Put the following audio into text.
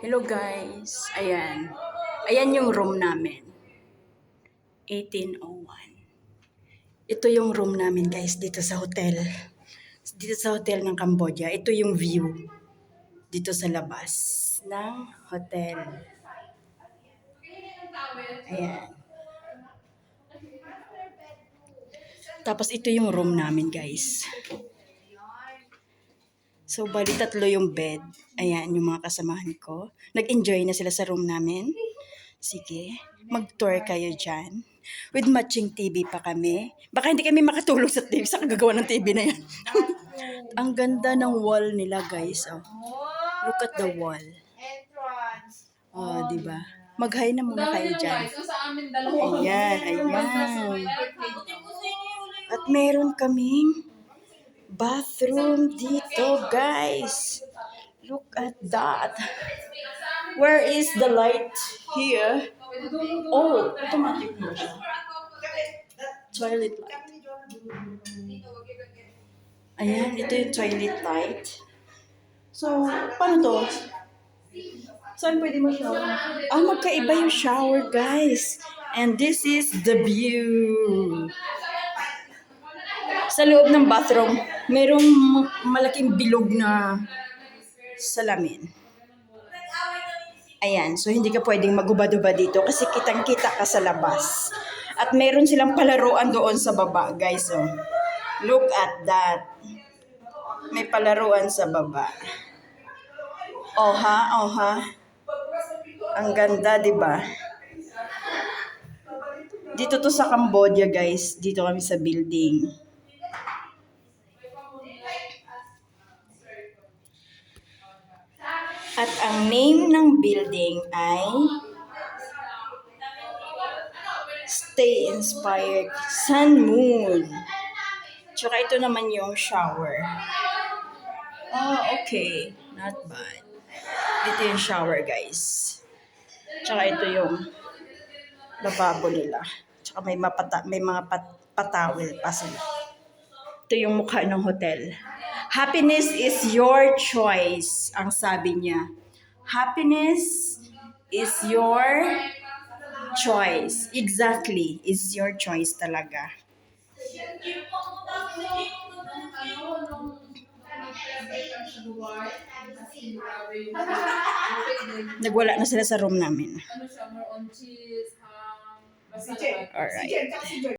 Hello guys, ayan. Ayan yung room namin. 1801. Ito yung room namin guys dito sa hotel. Dito sa hotel ng Cambodia. Ito yung view dito sa labas ng hotel. Ayan. Tapos ito yung room namin guys. So, bali tatlo yung bed. Ayan, yung mga kasamahan ko. Nag-enjoy na sila sa room namin. Sige, mag-tour kayo dyan. With matching TV pa kami. Baka hindi kami makatulog sa TV, sa kagagawa ng TV na yan. Ang ganda ng wall nila, guys. Oh. Look at the wall. Oh, diba? Mag-hi na muna kayo dyan. Ayan, ayan. At meron kaming bathroom dito, guys. Look at that. Where is the light here? Oh, automatic mo siya. Toilet light. Ayan, ito yung toilet light. So, paano to? Saan pwede mo shower? Ah, magkaiba yung shower, guys. And this is the view. Sa loob ng bathroom, merong malaking bilog na salamin. Ayan, so hindi ka pwedeng magubad-ubad dito kasi kitang-kita ka sa labas. At meron silang palaruan doon sa baba, guys. Oh. Look at that. May palaruan sa baba. Oh ha. Ang ganda, di ba? Dito to sa Cambodia, guys. Dito kami sa building. At ang name ng building ay Stay Inspired Sun Moon. Tsaka ito naman yung shower. Oh, okay. Not bad. Dito yung shower, guys. Tsaka ito yung lababo nila. Tsaka may mga patawel pa sila. Ito yung mukha ng hotel. Happiness is your choice, ang sabi niya. Happiness is your choice. Exactly, is your choice talaga. Nagwala na sila sa room namin. Alright.